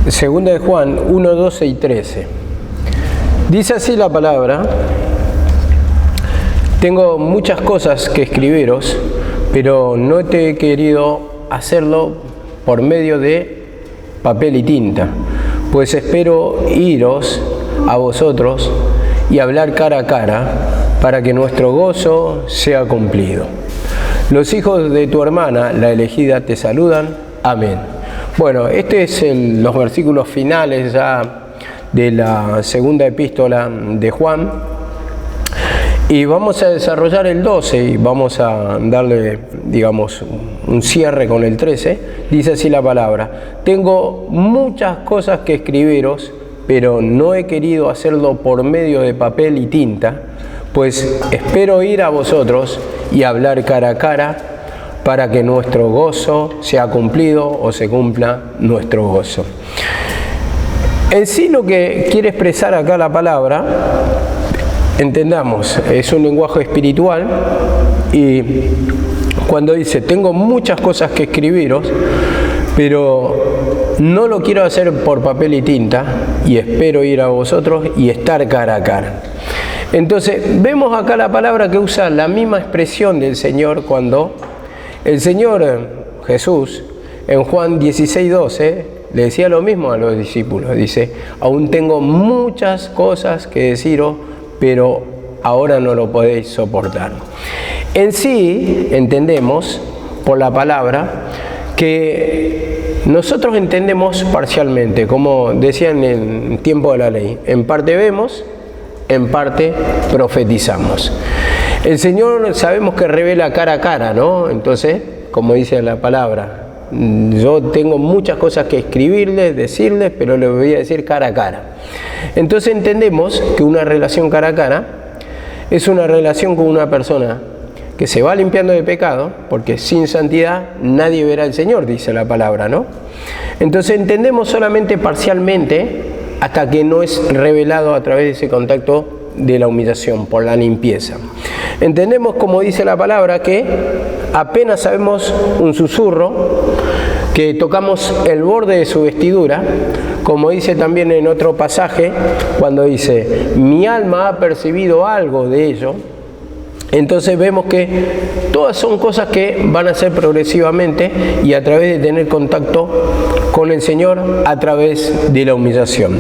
Segunda de Juan 1, 12 y 13. Dice así la palabra: tengo muchas cosas que escribiros, pero no te he querido hacerlo por medio de papel y tinta, pues espero iros a vosotros y hablar cara a cara, para que nuestro gozo sea cumplido. Los hijos de tu hermana, la elegida, te saludan. Amén. Bueno, este es los versículos finales ya de la segunda epístola de Juan. Y vamos a desarrollar el 12 y vamos a darle, digamos, un cierre con el 13. Dice así la palabra: tengo muchas cosas que escribiros, pero no he querido hacerlo por medio de papel y tinta, pues espero ir a vosotros y hablar cara a cara, para que nuestro gozo sea cumplido o se cumpla nuestro gozo. En sí, lo que quiere expresar acá la palabra, entendamos, es un lenguaje espiritual, y cuando dice tengo muchas cosas que escribiros, pero no lo quiero hacer por papel y tinta, y espero ir a vosotros y estar cara a cara. Entonces vemos acá la palabra que usa la misma expresión del Señor cuando el Señor Jesús en Juan 16, 12 le decía lo mismo a los discípulos. Dice: aún tengo muchas cosas que deciros, pero ahora no lo podéis soportar. En sí entendemos por la palabra que nosotros entendemos parcialmente, como decían en tiempo de la ley: en parte vemos, en parte profetizamos. El Señor sabemos que revela cara a cara, ¿no? Entonces, como dice la palabra, yo tengo muchas cosas que escribirles, decirles, pero les voy a decir cara a cara. Entonces entendemos que una relación cara a cara es una relación con una persona que se va limpiando de pecado, porque sin santidad nadie verá al Señor, dice la palabra, ¿no? Entonces entendemos solamente parcialmente hasta que no es revelado a través de ese contacto de la humillación, por la limpieza. Entendemos, como dice la palabra, que apenas sabemos un susurro, que tocamos el borde de su vestidura, como dice también en otro pasaje, cuando dice: mi alma ha percibido algo de ello. Entonces vemos que todas son cosas que van a ser progresivamente y a través de tener contacto con el Señor a través de la humillación.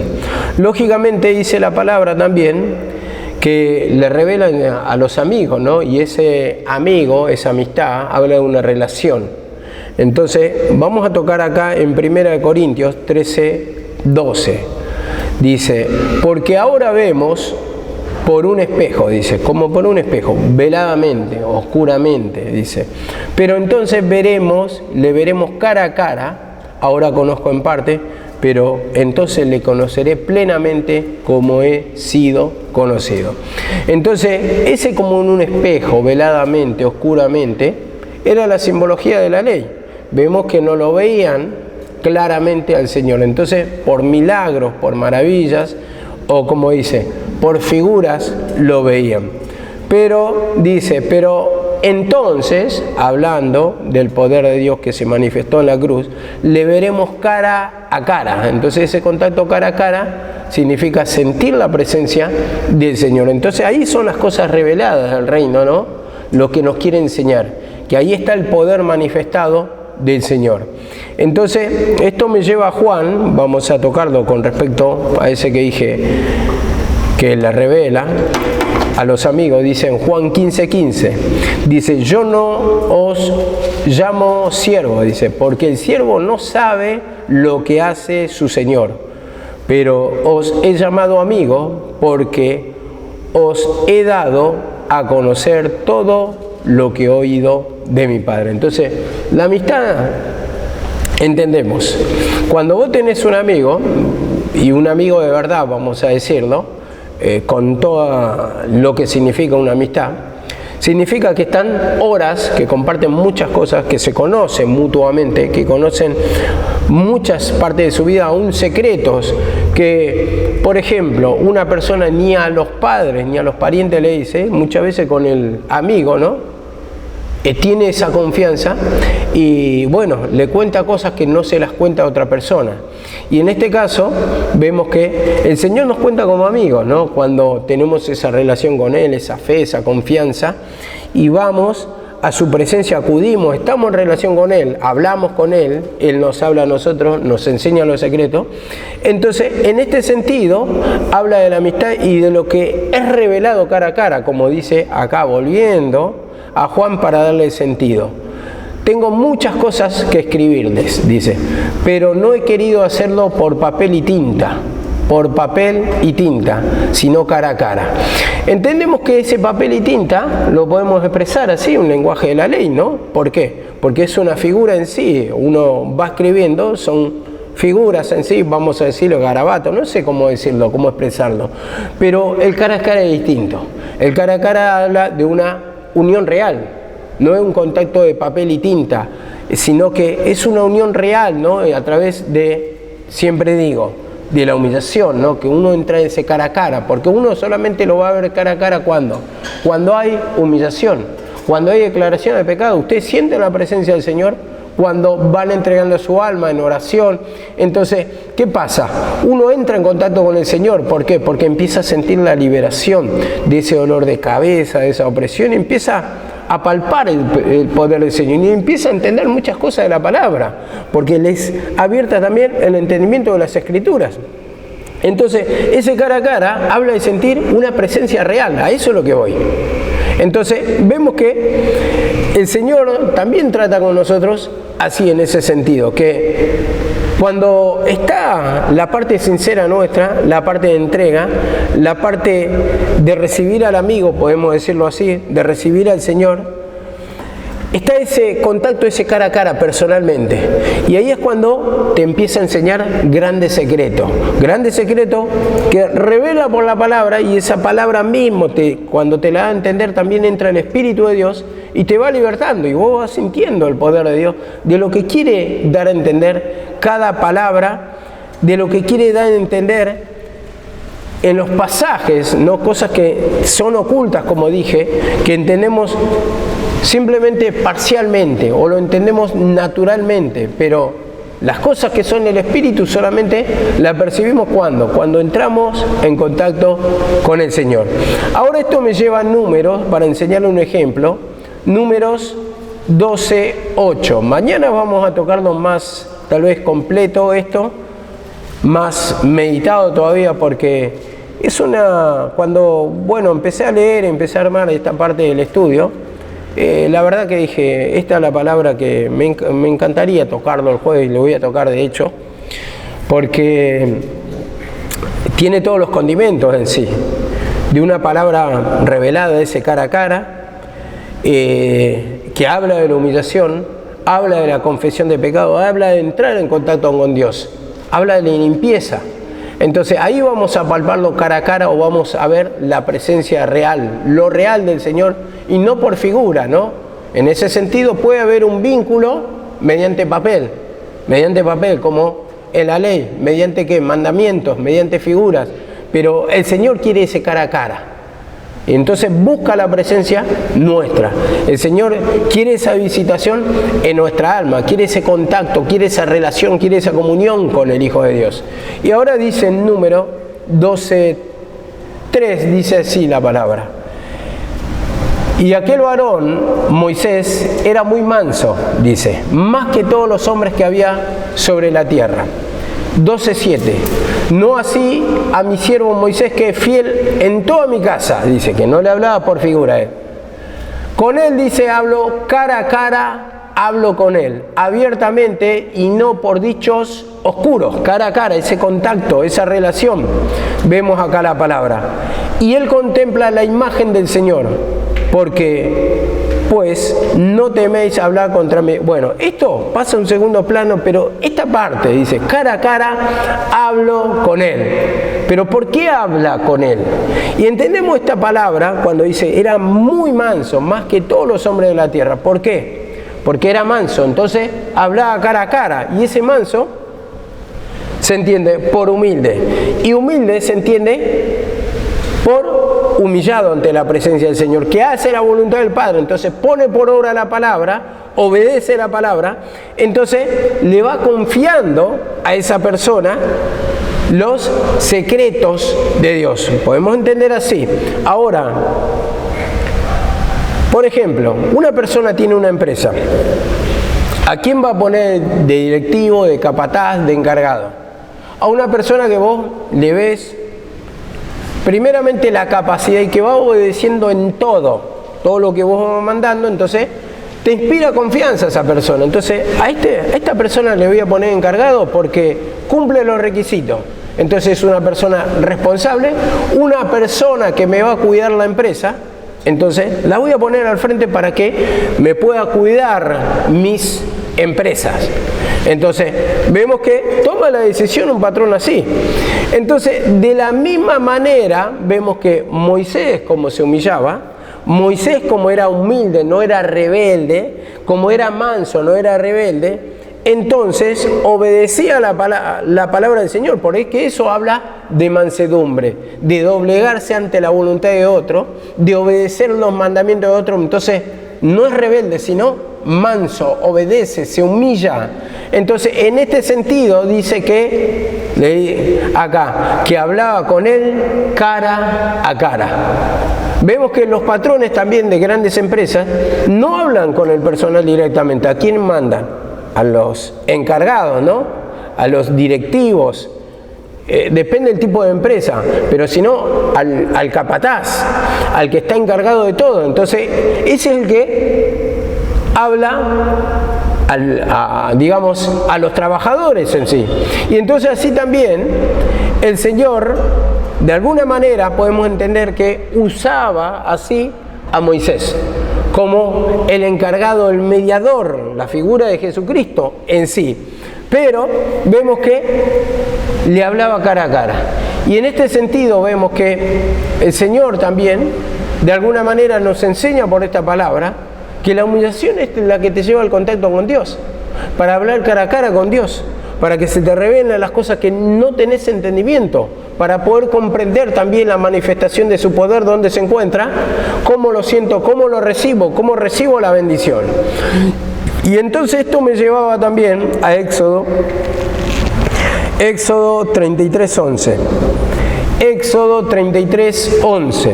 Lógicamente dice la palabra también que le revelan a los amigos, ¿no? Y ese amigo, esa amistad, habla de una relación. Entonces vamos a tocar acá en 1 Corintios 13, 12. Dice: porque ahora vemos por un espejo, dice, como por un espejo, veladamente, oscuramente, dice. Pero entonces le veremos cara a cara. Ahora conozco en parte, pero entonces le conoceré plenamente como he sido conocido. Entonces, ese como en un espejo, veladamente, oscuramente, era la simbología de la ley. Vemos que no lo veían claramente al Señor. Entonces, por milagros, por maravillas, o como dice, por figuras lo veían. Pero dice, entonces, hablando del poder de Dios que se manifestó en la cruz, le veremos cara a cara. Entonces ese contacto cara a cara significa sentir la presencia del Señor. Entonces ahí son las cosas reveladas del reino, ¿no? Lo que nos quiere enseñar, que ahí está el poder manifestado del Señor. Entonces esto me lleva a Juan, vamos a tocarlo con respecto a ese que dije que le revela a los amigos. Dice en Juan 15:15, dice: yo no os llamo siervo, dice, porque el siervo no sabe lo que hace su Señor, pero os he llamado amigo porque os he dado a conocer todo lo que he oído de mi Padre. Entonces, la amistad, entendemos, cuando vos tenés un amigo, y un amigo de verdad, vamos a decirlo, con todo lo que significa una amistad, significa que están horas, que comparten muchas cosas, que se conocen mutuamente, que conocen muchas partes de su vida, aún secretos, que, por ejemplo, una persona ni a los padres ni a los parientes le dice, muchas veces con el amigo, ¿no? Tiene esa confianza, y bueno, le cuenta cosas que no se las cuenta a otra persona. Y en este caso vemos que el Señor nos cuenta como amigos, ¿no? Cuando tenemos esa relación con Él, esa fe, esa confianza, y vamos a su presencia, acudimos, estamos en relación con Él, hablamos con Él, Él nos habla a nosotros, nos enseña los secretos. Entonces, en este sentido, habla de la amistad y de lo que es revelado cara a cara, como dice acá, volviendo a Juan para darle sentido. Tengo muchas cosas que escribirles, dice, pero no he querido hacerlo por papel y tinta, sino cara a cara. Entendemos que ese papel y tinta lo podemos expresar así, un lenguaje de la ley, ¿no? ¿Por qué? Porque es una figura en sí, uno va escribiendo, son figuras en sí, vamos a decirlo, garabato, no sé cómo decirlo, cómo expresarlo, pero el cara a cara es distinto. El cara a cara habla de una unión real, no es un contacto de papel y tinta, sino que es una unión real, ¿no? A través de, siempre digo, de la humillación, ¿no? Que uno entra en ese cara a cara, porque uno solamente lo va a ver cara a cara cuando hay humillación, cuando hay declaración de pecado. Usted siente la presencia del Señor cuando van entregando su alma en oración. Entonces, ¿qué pasa? Uno entra en contacto con el Señor. ¿Por qué? Porque empieza a sentir la liberación de ese dolor de cabeza, de esa opresión, y empieza a palpar el poder del Señor y empieza a entender muchas cosas de la palabra, porque les abierta también el entendimiento de las Escrituras. Entonces, ese cara a cara habla de sentir una presencia real, a eso es lo que voy. Entonces, vemos que el Señor también trata con nosotros así, en ese sentido, que cuando está la parte sincera nuestra, la parte de entrega, la parte de recibir al amigo, podemos decirlo así, de recibir al Señor, está ese contacto, ese cara a cara personalmente. Y ahí es cuando te empieza a enseñar grandes secretos que revela por la palabra, y esa palabra mismo, cuando te la da a entender, también entra el Espíritu de Dios y te va libertando, y vos vas sintiendo el poder de Dios, de lo que quiere dar a entender cada palabra, de lo que quiere dar a entender en los pasajes, no cosas que son ocultas, como dije, que entendemos simplemente parcialmente o lo entendemos naturalmente, pero las cosas que son el Espíritu solamente las percibimos cuando entramos en contacto con el Señor. Ahora esto me lleva a Números, para enseñarle un ejemplo, Números 12:8. Mañana vamos a tocarlo más, tal vez completo esto, más meditado todavía, porque es cuando empecé a leer, empecé a armar esta parte del estudio, la verdad que dije, esta es la palabra que me encantaría tocarlo el jueves, y lo voy a tocar de hecho, porque tiene todos los condimentos en sí, de una palabra revelada, de ese cara a cara, que habla de la humillación, habla de la confesión de pecado, habla de entrar en contacto con Dios, habla de la limpieza. Entonces ahí vamos a palparlo cara a cara, o vamos a ver la presencia real, lo real del Señor, y no por figura, ¿no? En ese sentido puede haber un vínculo mediante papel, como en la ley, mediante ¿qué? Mandamientos, mediante figuras, pero el Señor quiere ese cara a cara. Y entonces busca la presencia nuestra. El Señor quiere esa visitación en nuestra alma, quiere ese contacto, quiere esa relación, quiere esa comunión con el Hijo de Dios. Y ahora dice en Número 12:3, dice así la palabra: y aquel varón, Moisés, era muy manso, dice, más que todos los hombres que había sobre la tierra. 12:7. No así a mi siervo Moisés, que es fiel en toda mi casa, dice, que no le hablaba por figura a él. Con él, dice, hablo cara a cara, hablo con él, abiertamente y no por dichos oscuros, cara a cara, ese contacto, esa relación. Vemos acá la palabra. Y él contempla la imagen del Señor, porque pues no teméis hablar contra mí. Bueno, esto pasa a un segundo plano, pero esta parte dice, cara a cara hablo con él. Pero ¿por qué habla con él? Y entendemos esta palabra cuando dice, era muy manso, más que todos los hombres de la tierra. ¿Por qué? Porque era manso, entonces hablaba cara a cara. Y ese manso se entiende por humilde. Y humilde se entiende por humillado ante la presencia del Señor, que hace la voluntad del Padre. Entonces pone por obra la palabra, obedece la palabra, entonces le va confiando a esa persona los secretos de Dios. Podemos entender así. Ahora, por ejemplo, una persona tiene una empresa. ¿A quién va a poner de directivo, de capataz, de encargado? A una persona que vos le ves primeramente la capacidad y que va obedeciendo en todo lo que vos vas mandando, entonces te inspira confianza esa persona. Entonces a esta persona le voy a poner encargado porque cumple los requisitos. Entonces es una persona responsable, una persona que me va a cuidar la empresa, entonces la voy a poner al frente para que me pueda cuidar mis empresas. Entonces vemos que toma la decisión un patrón así. Entonces de la misma manera vemos que Moisés, como se humillaba, Moisés, como era humilde, no era rebelde, como era manso, no era rebelde, entonces obedecía la palabra del Señor, porque eso habla de mansedumbre, de doblegarse ante la voluntad de otro, de obedecer los mandamientos de otro. Entonces no es rebelde, sino manso, obedece, se humilla. Entonces en este sentido dice que acá, que hablaba con él cara a cara. Vemos que los patrones también de grandes empresas no hablan con el personal directamente. ¿A quién mandan? A los encargados, ¿no? A los directivos. Depende del tipo de empresa, pero si no, al capataz, al que está encargado de todo. Entonces, ese es el que habla digamos, a los trabajadores en sí. Y entonces así también el Señor, de alguna manera podemos entender que usaba así a Moisés como el encargado, el mediador, la figura de Jesucristo en sí. Pero vemos que le hablaba cara a cara. Y en este sentido vemos que el Señor también, de alguna manera, nos enseña por esta palabra que la humillación es la que te lleva al contacto con Dios, para hablar cara a cara con Dios, para que se te revelen las cosas que no tenés entendimiento, para poder comprender también la manifestación de su poder, dónde se encuentra, cómo lo siento, cómo lo recibo, cómo recibo la bendición. Y entonces esto me llevaba también a Éxodo 33:11. Éxodo 33:11.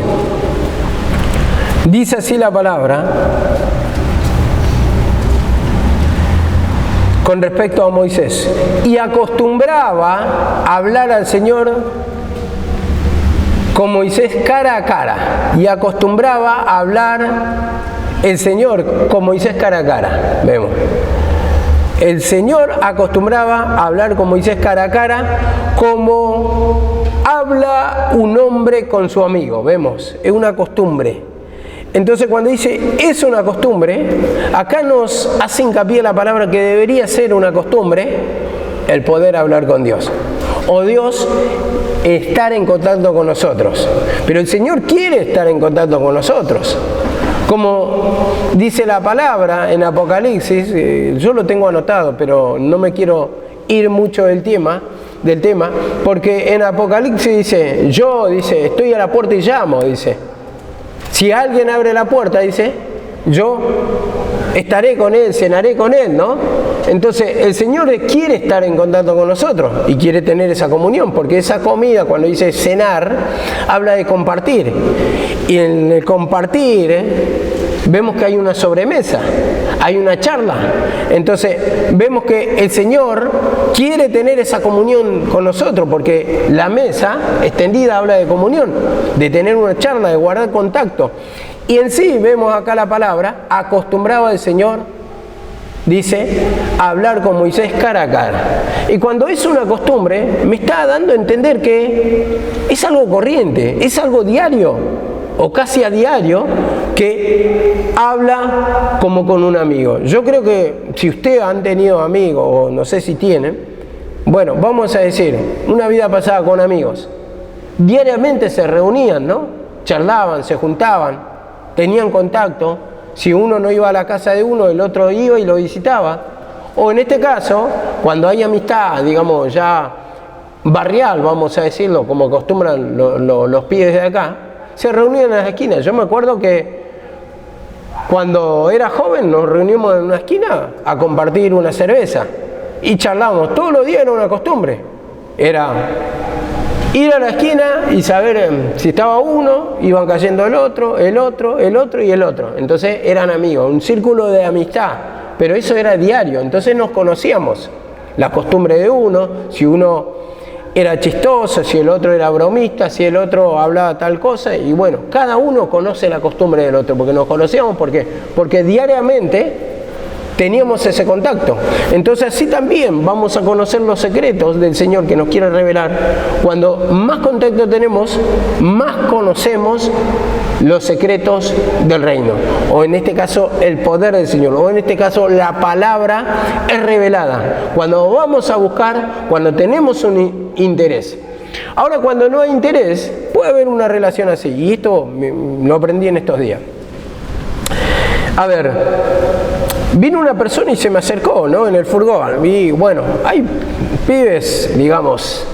Dice así la palabra con respecto a Moisés: y acostumbraba a hablar al Señor con Moisés cara a cara. Y acostumbraba a hablar el Señor con Moisés cara a cara. Vemos. El Señor acostumbraba a hablar con Moisés cara a cara como habla un hombre con su amigo. Vemos, es una costumbre. Entonces cuando dice es una costumbre, acá nos hace hincapié la palabra que debería ser una costumbre, el poder hablar con Dios. O Dios estar en contacto con nosotros. Pero el Señor quiere estar en contacto con nosotros. Como dice la palabra en Apocalipsis, yo lo tengo anotado, pero no me quiero ir mucho del tema, porque en Apocalipsis dice, dice, estoy a la puerta y llamo, dice. Si alguien abre la puerta, dice, yo estaré con él, cenaré con él, ¿no? Entonces el Señor quiere estar en contacto con nosotros y quiere tener esa comunión, porque esa comida, cuando dice cenar, habla de compartir. Y en el compartir vemos que hay una sobremesa, hay una charla. Entonces vemos que el Señor quiere tener esa comunión con nosotros, porque la mesa extendida habla de comunión, de tener una charla, de guardar contacto. Y en sí vemos acá la palabra, acostumbraba al Señor, dice, a hablar con Moisés cara a cara. Y cuando es una costumbre, me está dando a entender que es algo corriente, es algo diario, o casi a diario, que habla como con un amigo. Yo creo que si ustedes han tenido amigos, o no sé si tienen, bueno, vamos a decir, una vida pasada con amigos, diariamente se reunían, ¿no? Charlaban, se juntaban, tenían contacto. Si uno no iba a la casa de uno, el otro iba y lo visitaba. O en este caso, cuando hay amistad, digamos, ya barrial, vamos a decirlo, como acostumbran los pibes de acá, se reunían en las esquinas. Yo me acuerdo que Cuando era joven nos reunimos en una esquina a compartir una cerveza y charlábamos. Todos los días era una costumbre. Era ir a la esquina y saber si estaba uno, iban cayendo el otro, el otro, el otro y el otro. Entonces eran amigos, un círculo de amistad. Pero eso era diario, entonces nos conocíamos. La costumbre de uno, si uno era chistoso, si el otro era bromista, si el otro hablaba tal cosa, y bueno, cada uno conoce la costumbre del otro, porque nos conocíamos, porque diariamente teníamos ese contacto. Entonces así también vamos a conocer los secretos del Señor que nos quiere revelar. Cuando más contacto tenemos, más conocemos los secretos del reino, o en este caso el poder del Señor, o en este caso la palabra es revelada. Cuando vamos a buscar, cuando tenemos un interés. Ahora, cuando no hay interés, puede haber una relación así, y esto lo aprendí en estos días. A ver, vino una persona y se me acercó, ¿no? En el furgón, y bueno, hay pibes, digamos,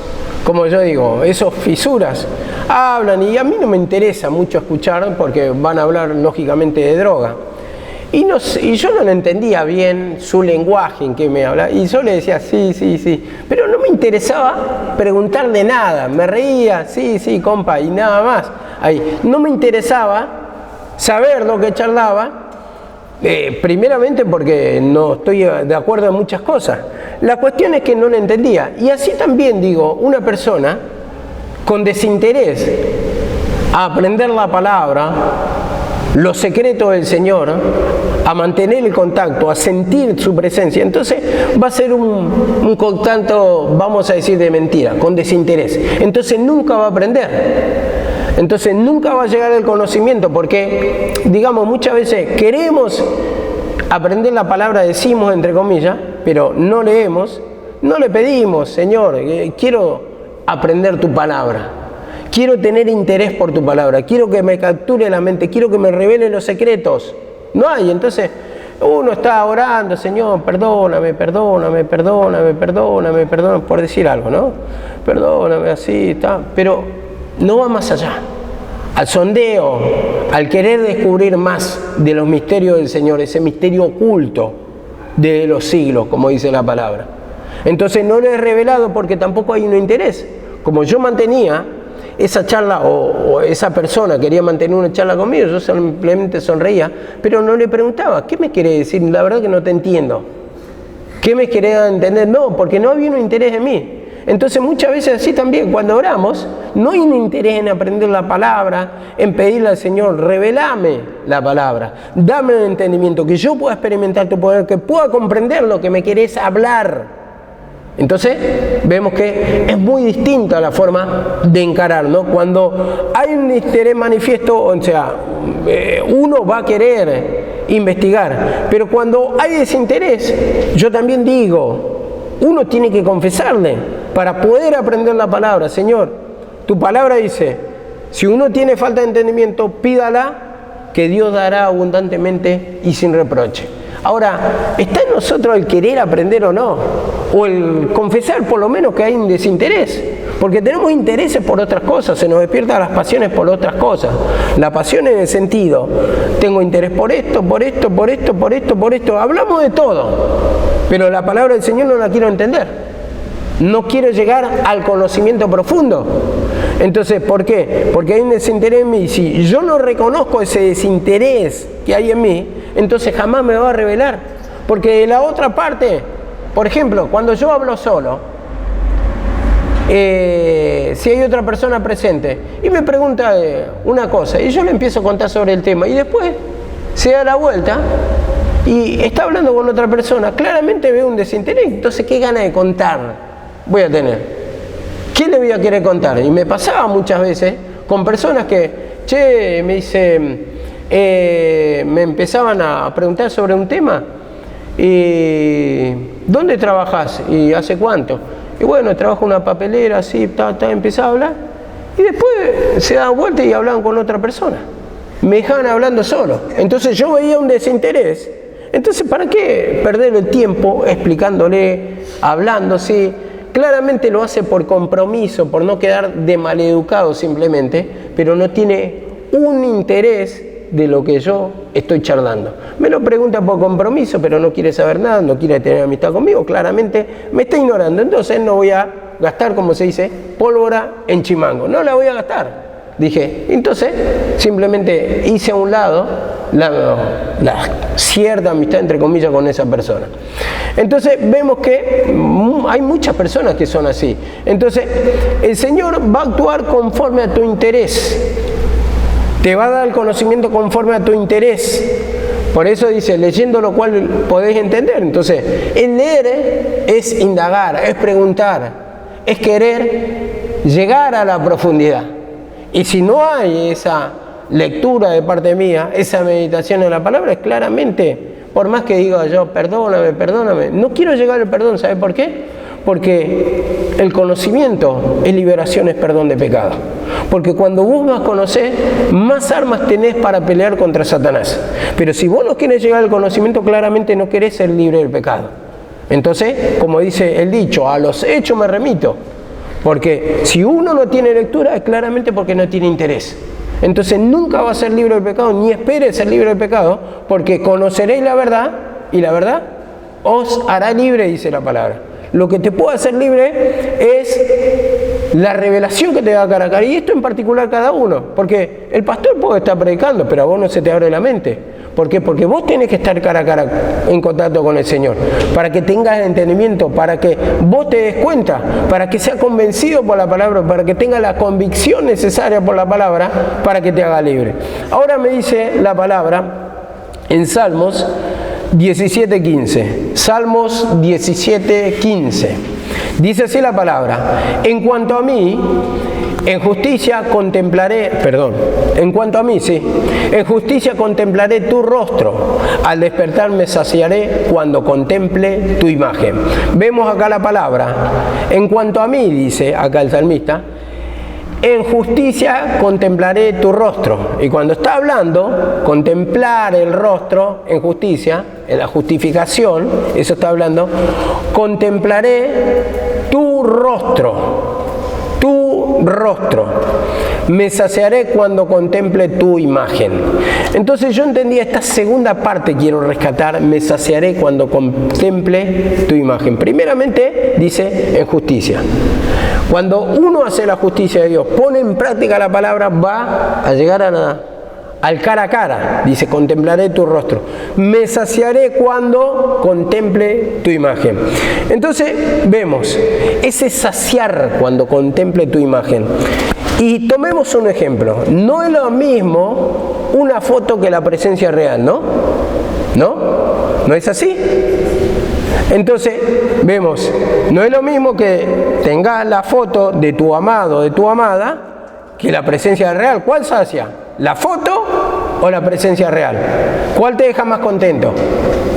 como yo digo, esos fisuras, hablan y a mí no me interesa mucho escuchar porque van a hablar lógicamente de droga. Y yo no entendía bien su lenguaje en que me hablaba, y yo le decía sí, pero no me interesaba preguntarle nada, me reía, sí, compa, y nada más. Ahí, no me interesaba saber lo que charlaba, primeramente porque no estoy de acuerdo en muchas cosas. La cuestión es que no lo entendía. Y así también digo, una persona con desinterés a aprender la palabra, los secretos del Señor, a mantener el contacto, a sentir su presencia, entonces va a ser un contacto, vamos a decir, de mentira, con desinterés. Entonces nunca va a aprender. Entonces nunca va a llegar el conocimiento, porque, digamos, muchas veces queremos aprender la palabra, decimos entre comillas, pero no leemos, no le pedimos, Señor, quiero aprender tu palabra, quiero tener interés por tu palabra, quiero que me capture la mente, quiero que me revele los secretos. No hay, entonces uno está orando, Señor, perdóname, por decir algo, ¿no? Perdóname, así, está, pero no va más allá. Al sondeo, al querer descubrir más de los misterios del Señor, ese misterio oculto de los siglos, como dice la palabra. Entonces no lo he revelado porque tampoco hay un interés. Como yo mantenía esa charla, o esa persona quería mantener una charla conmigo, yo simplemente sonreía, pero no le preguntaba, ¿qué me quiere decir? La verdad que no te entiendo. ¿Qué me quería entender? No, porque no había un interés en mí. Entonces muchas veces así también, cuando oramos, no hay un interés en aprender la palabra, en pedirle al Señor, revelame la palabra, dame el entendimiento, que yo pueda experimentar tu poder, que pueda comprender lo que me querés hablar. Entonces vemos que es muy distinta la forma de encarar, ¿no? Cuando hay un interés manifiesto, o sea, uno va a querer investigar, pero cuando hay desinterés, yo también digo, uno tiene que confesarle para poder aprender la palabra. Señor, tu palabra dice, si uno tiene falta de entendimiento, pídala, que Dios dará abundantemente y sin reproche. Ahora, ¿está en nosotros el querer aprender o no? O el confesar por lo menos que hay un desinterés. Porque tenemos intereses por otras cosas, se nos despiertan las pasiones por otras cosas. La pasión en el sentido, tengo interés por esto, hablamos de todo. Pero la palabra del Señor no la quiero entender. No quiero llegar al conocimiento profundo. Entonces, ¿por qué? Porque hay un desinterés en mí. Si yo no reconozco ese desinterés que hay en mí, entonces jamás me va a revelar. Porque de la otra parte, por ejemplo, cuando yo hablo solo, si hay otra persona presente y me pregunta una cosa y yo le empiezo a contar sobre el tema y después se da la vuelta y está hablando con otra persona, claramente veo un desinterés. Entonces, ¿qué gana de contar voy a tener? ¿Qué le voy a querer contar? Y me pasaba muchas veces con personas que, me dicen, me empezaban a preguntar sobre un tema y ¿dónde trabajas? ¿Y hace cuánto? Y bueno, trabajo en una papelera, así, empezaba a hablar y después se daban vuelta y hablaban con otra persona. Me dejaban hablando solo. Entonces yo veía un desinterés. Entonces, ¿para qué perder el tiempo explicándole, hablando? Sí, claramente lo hace por compromiso, por no quedar de maleducado simplemente, pero no tiene un interés de lo que yo estoy charlando. Me lo pregunta por compromiso, pero no quiere saber nada, no quiere tener amistad conmigo, claramente me está ignorando. Entonces no voy a gastar, como se dice, pólvora en chimango. No la voy a gastar. Dije, entonces simplemente hice a un lado la cierta amistad, entre comillas, con esa persona. Entonces vemos que hay muchas personas que son así. Entonces el Señor va a actuar conforme a tu interés. Te va a dar el conocimiento conforme a tu interés. Por eso dice, leyendo lo cual podéis entender. Entonces, el leer es indagar, es preguntar, es querer llegar a la profundidad. Y si no hay esa lectura de parte mía, esa meditación en la palabra, es claramente, por más que diga yo, perdóname, perdóname, no quiero llegar al perdón. ¿Sabe por qué? Porque el conocimiento es liberación, es perdón de pecado. Porque cuando vos más conocés, más armas tenés para pelear contra Satanás. Pero si vos no querés llegar al conocimiento, claramente no querés ser libre del pecado. Entonces, como dice el dicho, a los hechos me remito. Porque si uno no tiene lectura, es claramente porque no tiene interés. Entonces nunca va a ser libre del pecado, ni espere ser libre del pecado, porque conoceréis la verdad, y la verdad os hará libre, dice la palabra. Lo que te puede hacer libre es la revelación que te da cara a cara, y esto en particular cada uno, porque el pastor puede estar predicando, pero a vos no se te abre la mente. ¿Por qué? Porque vos tenés que estar cara a cara en contacto con el Señor, para que tengas el entendimiento, para que vos te des cuenta, para que seas convencido por la palabra, para que tengas la convicción necesaria por la palabra, para que te haga libre. Ahora me dice la palabra en Salmos 17:15. Salmos 17:15. Dice así la palabra: en cuanto a mí, en justicia contemplaré tu rostro, al despertar me saciaré cuando contemple tu imagen. Vemos acá la palabra, en cuanto a mí, dice acá el salmista, en justicia contemplaré tu rostro. Y cuando está hablando, contemplar el rostro en justicia, en la justificación, eso está hablando, contemplaré tu rostro. Me saciaré cuando contemple tu imagen. Entonces yo entendí esta segunda parte, quiero rescatar, me saciaré cuando contemple tu imagen. Primeramente dice en justicia. Cuando uno hace la justicia de Dios, pone en práctica la palabra, va a llegar al cara a cara. Dice, contemplaré tu rostro. Me saciaré cuando contemple tu imagen. Entonces vemos ese saciar cuando contemple tu imagen. Y tomemos un ejemplo. No es lo mismo una foto que la presencia real, ¿no? ¿No es así? Entonces, vemos, no es lo mismo que tengas la foto de tu amado o de tu amada que la presencia real. ¿Cuál sacia? ¿La foto o la presencia real? ¿Cuál te deja más contento?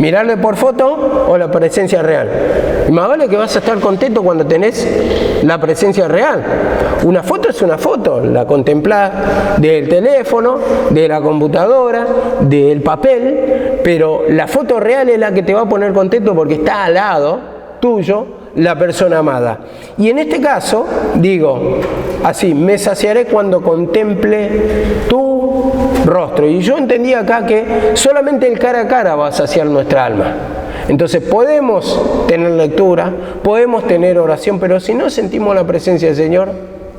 ¿Mirarle por foto o la presencia real? Y más vale que vas a estar contento cuando tenés la presencia real. Una foto es una foto, la contemplás del teléfono, de la computadora, del papel, pero la foto real es la que te va a poner contento porque está al lado tuyo la persona amada. Y en este caso, digo así, me saciaré cuando contemple tu rostro. Y yo entendí acá que solamente el cara a cara va a saciar nuestra alma. Entonces podemos tener lectura, podemos tener oración, pero si no sentimos la presencia del Señor,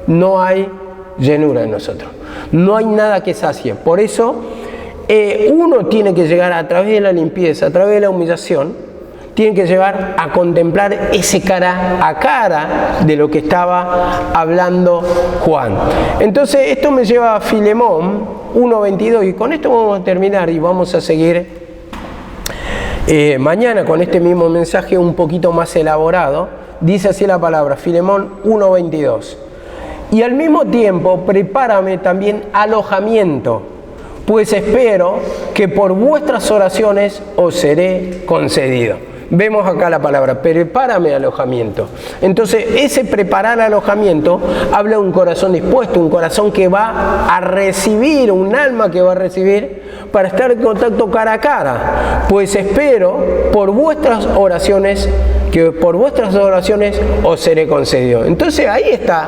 no hay llenura en nosotros. No hay nada que sacie. Por eso uno tiene que llegar a través de la limpieza, a través de la humillación, tiene que llegar a contemplar ese cara a cara de lo que estaba hablando Juan. Entonces esto me lleva a Filemón 1:22 y con esto vamos a terminar y vamos a seguir mañana con este mismo mensaje un poquito más elaborado. Dice así la palabra, Filemón 1:22. Y al mismo tiempo prepárame también alojamiento, pues espero que por vuestras oraciones os seré concedido. Vemos acá la palabra, prepárame alojamiento. Entonces, ese preparar alojamiento habla de un corazón dispuesto, un corazón que va a recibir, un alma que va a recibir para estar en contacto cara a cara. Pues espero por vuestras oraciones, que por vuestras oraciones os seré concedido. Entonces, ahí está.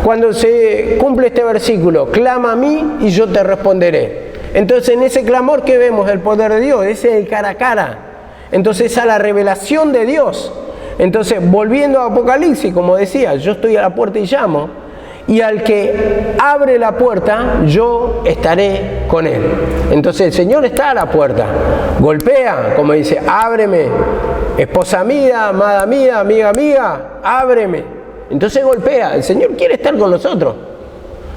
Cuando se cumple este versículo, clama a mí y yo te responderé. Entonces en ese clamor que vemos el poder de Dios, ese es el cara a cara. Entonces a la revelación de Dios. Entonces volviendo a Apocalipsis, como decía, yo estoy a la puerta y llamo, y al que abre la puerta, yo estaré con él. Entonces el Señor está a la puerta, golpea, como dice, ábreme, esposa mía, amada mía, amiga mía, ábreme. Entonces golpea, el Señor quiere estar con nosotros,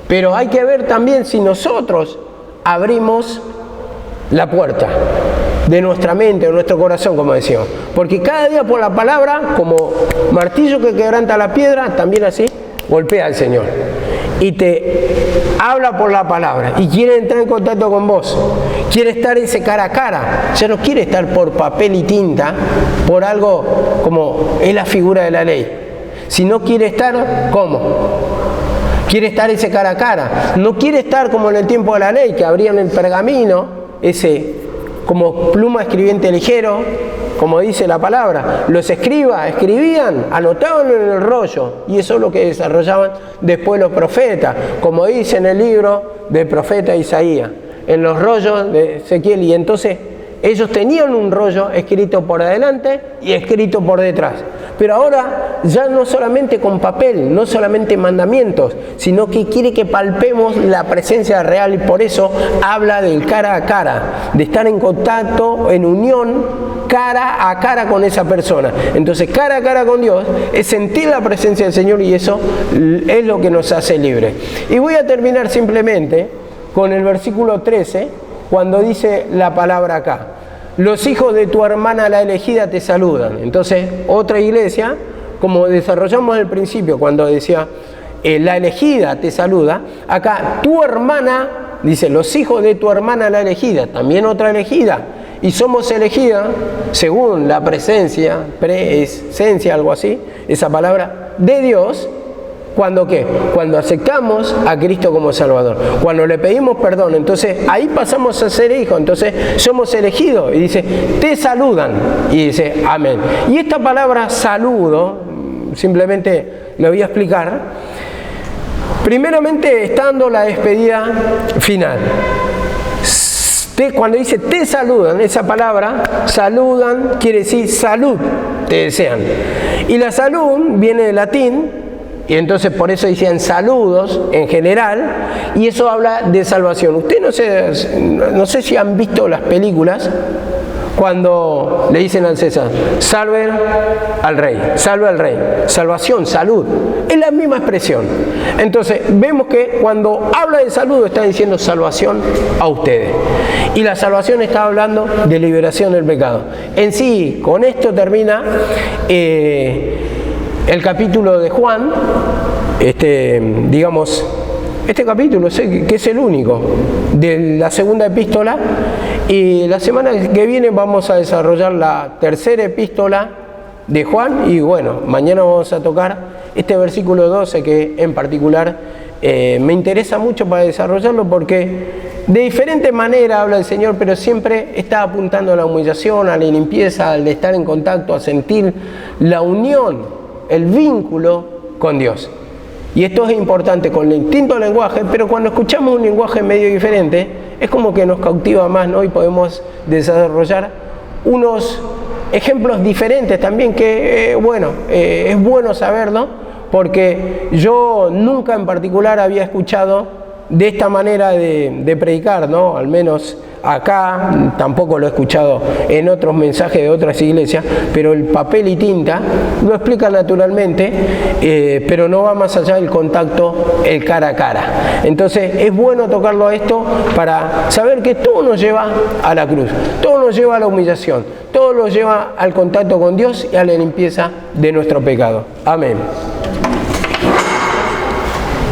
pero hay que ver también si nosotros abrimos la puerta de nuestra mente, de nuestro corazón, como decíamos. Porque cada día por la palabra, como martillo que quebranta la piedra, también así golpea al Señor. Y te habla por la palabra y quiere entrar en contacto con vos. Quiere estar ese cara a cara. Ya no quiere estar por papel y tinta, por algo como es la figura de la ley. Sino quiere estar, ¿cómo? Quiere estar ese cara a cara. No quiere estar como en el tiempo de la ley, que abrían el pergamino, ese como pluma escribiente ligero, como dice la palabra. Los escribas escribían, anotaban en el rollo, y eso es lo que desarrollaban después los profetas, como dice en el libro del profeta Isaías, en los rollos de Ezequiel. Y entonces ellos tenían un rollo escrito por adelante y escrito por detrás. Pero ahora ya no solamente con papel, no solamente mandamientos, sino que quiere que palpemos la presencia real, y por eso habla del cara a cara, de estar en contacto, en unión, cara a cara con esa persona. Entonces, cara a cara con Dios es sentir la presencia del Señor, y eso es lo que nos hace libres. Y voy a terminar simplemente con el versículo 13, cuando dice la palabra acá: los hijos de tu hermana la elegida te saludan. Entonces, otra iglesia, como desarrollamos al principio, cuando decía la elegida te saluda, acá tu hermana, dice los hijos de tu hermana la elegida, también otra elegida. Y somos elegidas según la presencia, algo así, esa palabra, de Dios. ¿Cuándo qué? Cuando aceptamos a Cristo como Salvador. Cuando le pedimos perdón, entonces ahí pasamos a ser hijos. Entonces somos elegidos. Y dice, te saludan. Y dice, amén. Y esta palabra saludo, simplemente lo voy a explicar. Primeramente está dando la despedida final. Cuando dice te saludan, esa palabra, saludan, quiere decir salud, te desean. Y la salud viene del latín, y entonces por eso dicen saludos en general, y eso habla de salvación. Ustedes no sé si han visto las películas cuando le dicen al César, salve al rey, salvación, salud, es la misma expresión. Entonces vemos que cuando habla de salud está diciendo salvación a ustedes, y la salvación está hablando de liberación del pecado. En sí, con esto termina el capítulo de Juan, este capítulo, sé que es el único de la segunda epístola, y la semana que viene vamos a desarrollar la tercera epístola de Juan, y bueno, mañana vamos a tocar este versículo 12 que en particular me interesa mucho para desarrollarlo, porque de diferente manera habla el Señor, pero siempre está apuntando a la humillación, a la limpieza, al estar en contacto, a sentir la unión, el vínculo con Dios. Y esto es importante con el distinto lenguaje, pero cuando escuchamos un lenguaje medio diferente, es como que nos cautiva más, ¿no? Y podemos desarrollar unos ejemplos diferentes también, que es bueno saberlo, porque yo nunca en particular había escuchado de esta manera de predicar, ¿no? Al menos acá, tampoco lo he escuchado en otros mensajes de otras iglesias, pero el papel y tinta lo explica naturalmente, pero no va más allá del contacto, el cara a cara. Entonces es bueno tocarlo a esto para saber que todo nos lleva a la cruz, todo nos lleva a la humillación, todo nos lleva al contacto con Dios y a la limpieza de nuestro pecado. Amén.